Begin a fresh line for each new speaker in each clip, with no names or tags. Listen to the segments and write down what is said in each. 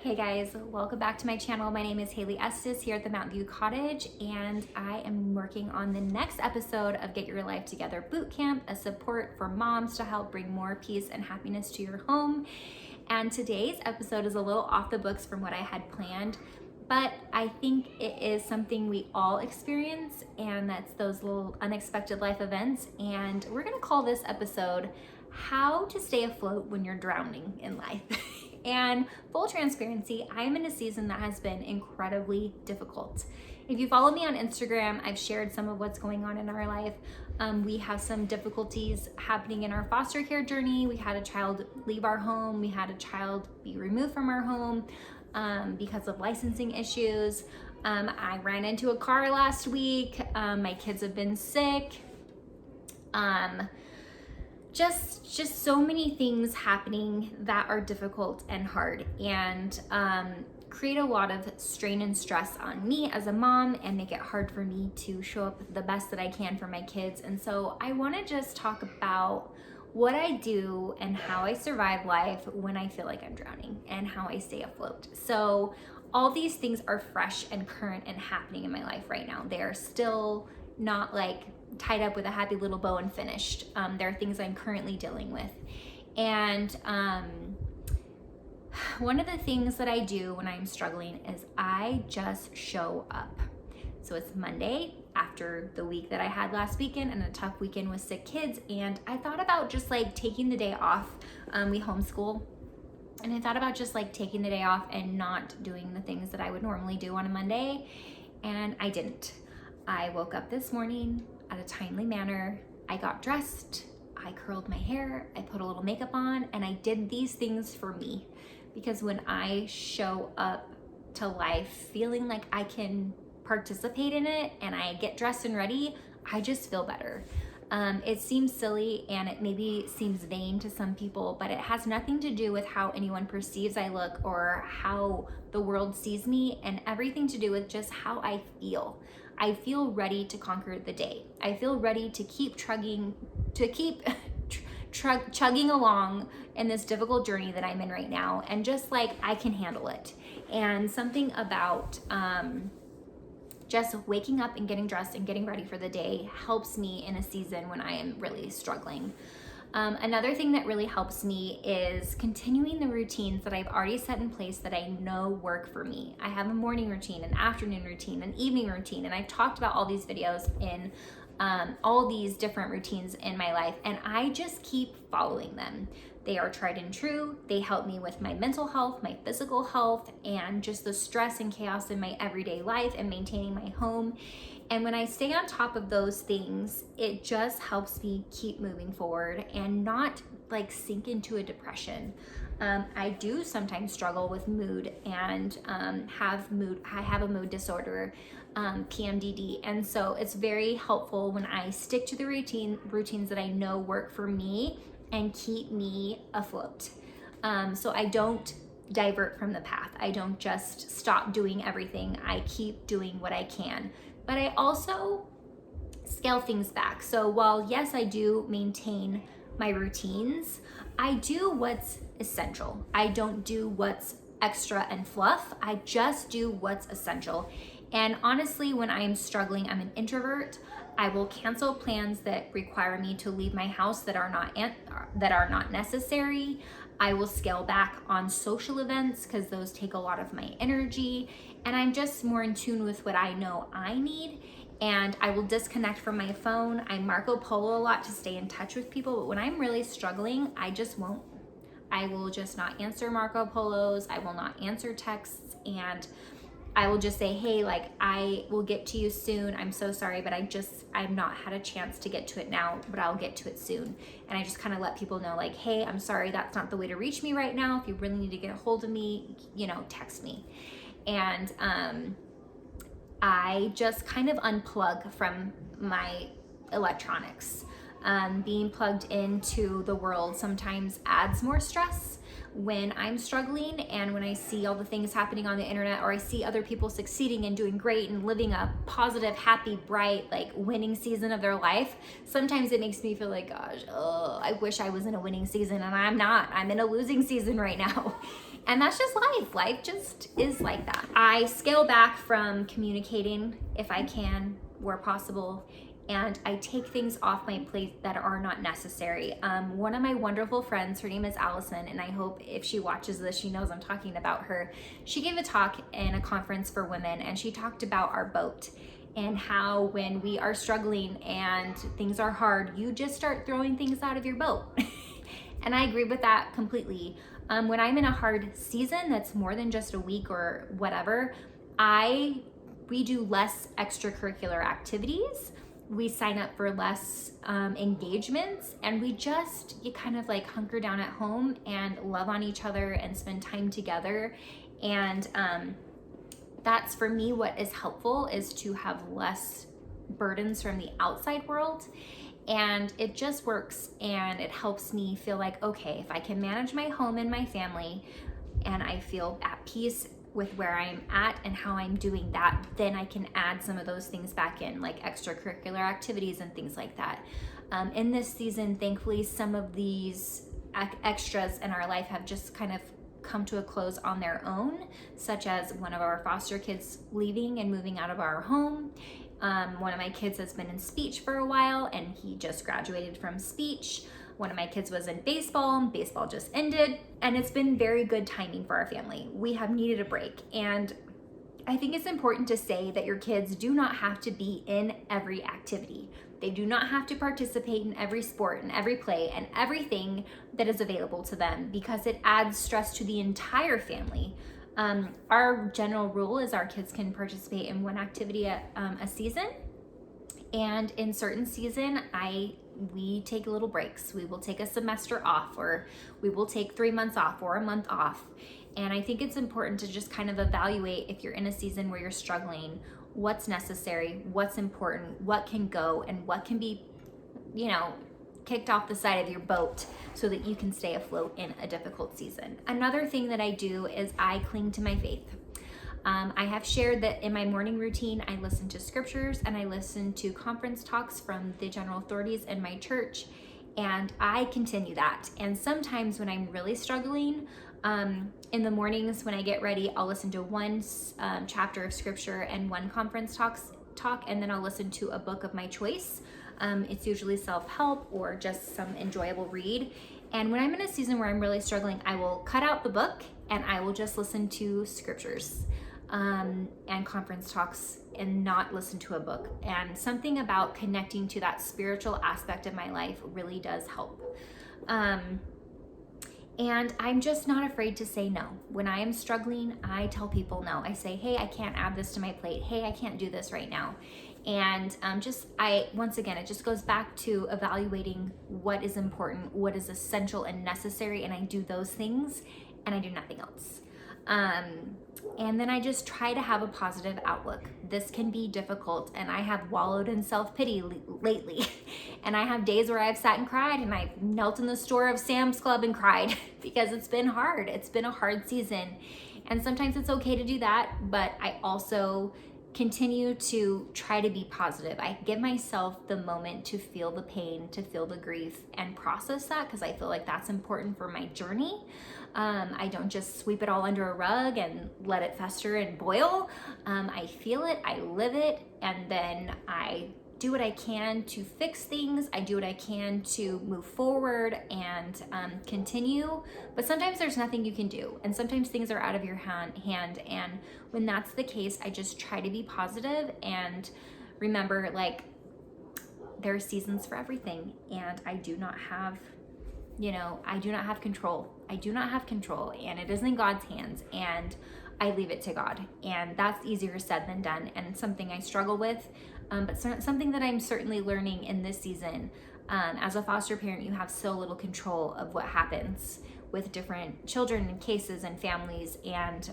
Hey guys, welcome back to my channel. My name is Haley Estes here at the Mountain View Cottage, and I am working on the next episode of Get Your Life Together Bootcamp, a support for moms to help bring more peace and happiness to your home. And today's episode is a little off the books from what I had planned, but I think it is something we all experience, and that's those little unexpected life events. And we're gonna call this episode How to Stay Afloat When You're Drowning in Life. And full transparency, I'm in a season that has been incredibly difficult. If you follow me on Instagram, I've shared some of what's going on in our life. We have some difficulties happening in our foster care journey. We had a child leave our home. We had a child be removed from our home because of licensing issues. I ran into a car last week. My kids have been sick. Just so many things happening that are difficult and hard, and create a lot of strain and stress on me as a mom, and make it hard for me to show up the best that I can for my kids. And so I want to just talk about what I do and how I survive life when I feel like I'm drowning, and how I stay afloat. So all these things are fresh and current and happening in my life right now. They are still not like tied up with a happy little bow and finished. There are things I'm currently dealing with. And one of the things that I do when I'm struggling is I just show up. So it's Monday after the week that I had last weekend and a tough weekend with sick kids. And I thought about just like taking the day off. We homeschool. And I thought about just like taking the day off and not doing the things that I would normally do on a Monday. And I didn't. I woke up this morning at a timely manner. I got dressed, I curled my hair, I put a little makeup on, and I did these things for me. Because when I show up to life feeling like I can participate in it and I get dressed and ready, I just feel better. It seems silly and it maybe seems vain to some people, but it has nothing to do with how anyone perceives I look or how the world sees me, and everything to do with just how I feel. I feel ready to conquer the day. I feel ready to keep chugging along in this difficult journey that I'm in right now, and just like I can handle it. And something about just waking up and getting dressed and getting ready for the day helps me in a season when I am really struggling. Another thing that really helps me is continuing the routines that I've already set in place that I know work for me. I have a morning routine, an afternoon routine, an evening routine, and I've talked about all these videos in all these different routines in my life, and I just keep following them. They are tried and true. They help me with my mental health, my physical health, and just the stress and chaos in my everyday life and maintaining my home. And when I stay on top of those things, it just helps me keep moving forward and not like sink into a depression. I do sometimes struggle with mood and I have a mood disorder, PMDD. And so it's very helpful when I stick to the routines that I know work for me and keep me afloat. So I don't divert from the path. I don't just stop doing everything. I keep doing what I can. But I also scale things back. So while yes, I do maintain my routines, I do what's essential. I don't do what's extra and fluff. I just do what's essential. And honestly, when I'm struggling, I'm an introvert. I will cancel plans that require me to leave my house that are not necessary. I will scale back on social events because those take a lot of my energy, and I'm just more in tune with what I know I need. And I will disconnect from my phone. I Marco Polo a lot to stay in touch with people, but when I'm really struggling, I just won't. I will just not answer Marco Polos. I will not answer texts, and I will just say, hey, like, I will get to you soon. I'm so sorry, but I've not had a chance to get to it now, but I'll get to it soon. And I just kind of let people know, like, hey, I'm sorry, that's not the way to reach me right now. If you really need to get a hold of me, text me. And I just kind of unplug from my electronics. Being plugged into the world sometimes adds more stress when I'm struggling, and when I see all the things happening on the internet, or I see other people succeeding and doing great and living a positive, happy, bright, like winning season of their life, sometimes it makes me feel like, gosh, I wish I was in a winning season, and I'm not. I'm in a losing season right now. And that's just life. Life just is like that. I scale back from communicating if I can, where possible, and I take things off my plate that are not necessary. One of my wonderful friends, her name is Allison, and I hope if she watches this, she knows I'm talking about her. She gave a talk in a conference for women, and she talked about our boat and how when we are struggling and things are hard, you just start throwing things out of your boat. And I agree with that completely. When I'm in a hard season that's more than just a week or whatever, we do less extracurricular activities. We sign up for less engagements, and you kind of like hunker down at home and love on each other and spend time together. And that's for me what is helpful, is to have less burdens from the outside world. And it just works, and it helps me feel like, okay, if I can manage my home and my family and I feel at peace with where I'm at and how I'm doing that, then I can add some of those things back in, like extracurricular activities and things like that. In this season, thankfully, some of these extras in our life have just kind of come to a close on their own, such as one of our foster kids leaving and moving out of our home. One of my kids has been in speech for a while, and he just graduated from speech. One of my kids was in baseball, and baseball just ended, and it's been very good timing for our family. We have needed a break, and I think it's important to say that your kids do not have to be in every activity. They do not have to participate in every sport and every play and everything that is available to them, because it adds stress to the entire family. Our general rule is our kids can participate in one activity a season, and in certain season, we take little breaks. We will take a semester off, or we will take 3 months off or a month off. And I think it's important to just kind of evaluate, if you're in a season where you're struggling, what's necessary, what's important, what can go, and what can be, kicked off the side of your boat so that you can stay afloat in a difficult season. Another thing that I do is I cling to my faith. I have shared that in my morning routine, I listen to scriptures and I listen to conference talks from the general authorities in my church, and I continue that. And sometimes when I'm really struggling, in the mornings when I get ready, I'll listen to one chapter of scripture and one conference talk, and then I'll listen to a book of my choice. It's usually self-help or just some enjoyable read. And when I'm in a season where I'm really struggling, I will cut out the book and I will just listen to scriptures and conference talks and not listen to a book. And something about connecting to that spiritual aspect of my life really does help. And I'm just not afraid to say no. When I am struggling, I tell people no. I say, hey, I can't add this to my plate. Hey, I can't do this right now. And once again, it just goes back to evaluating what is important, what is essential and necessary, and I do those things and I do nothing else. And then I just try to have a positive outlook. This can be difficult, and I have wallowed in self-pity lately. And I have days where I've sat and cried, and I've knelt in the store of Sam's Club and cried because it's been hard. It's been a hard season. And sometimes it's okay to do that, but I also continue to try to be positive. I give myself the moment to feel the pain, to feel the grief, and process that, because I feel like that's important for my journey. I don't just sweep it all under a rug and let it fester and boil. I feel it, I live it, and then I do what I can to fix things. I do what I can to move forward and continue. But sometimes there's nothing you can do, and sometimes things are out of your hand. And when that's the case, I just try to be positive and remember, like, there are seasons for everything, and I do not have control. I do not have control, and it is in God's hands, and I leave it to God. And that's easier said than done, and something I struggle with, but something that I'm certainly learning in this season. As a foster parent, you have so little control of what happens with different children and cases and families, and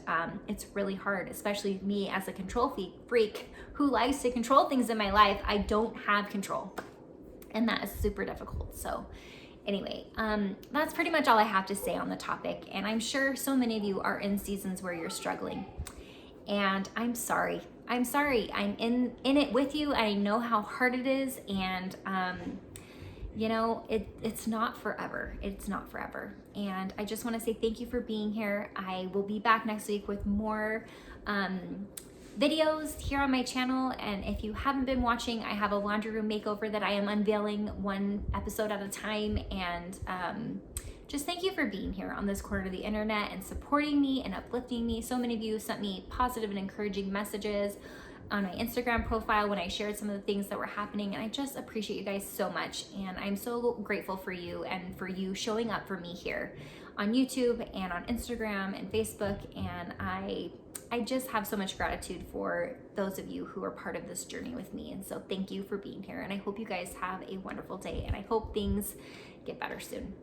it's really hard, especially me as a control freak who likes to control things in my life. I don't have control, and that is super difficult. So anyway, that's pretty much all I have to say on the topic, and I'm sure so many of you are in seasons where you're struggling, and I'm sorry. I'm in it with you. I know how hard it is, and you know, it's not forever. It's not forever. And I just want to say thank you for being here. I will be back next week with more videos here on my channel. And if you haven't been watching, I have a laundry room makeover that I am unveiling one episode at a time. And just thank you for being here on this corner of the internet and supporting me and uplifting me. So many of you sent me positive and encouraging messages on my Instagram profile when I shared some of the things that were happening, and I just appreciate you guys so much, and I'm so grateful for you and for you showing up for me here on YouTube and on Instagram and Facebook, and I just have so much gratitude for those of you who are part of this journey with me. And so thank you for being here, and I hope you guys have a wonderful day, and I hope things get better soon.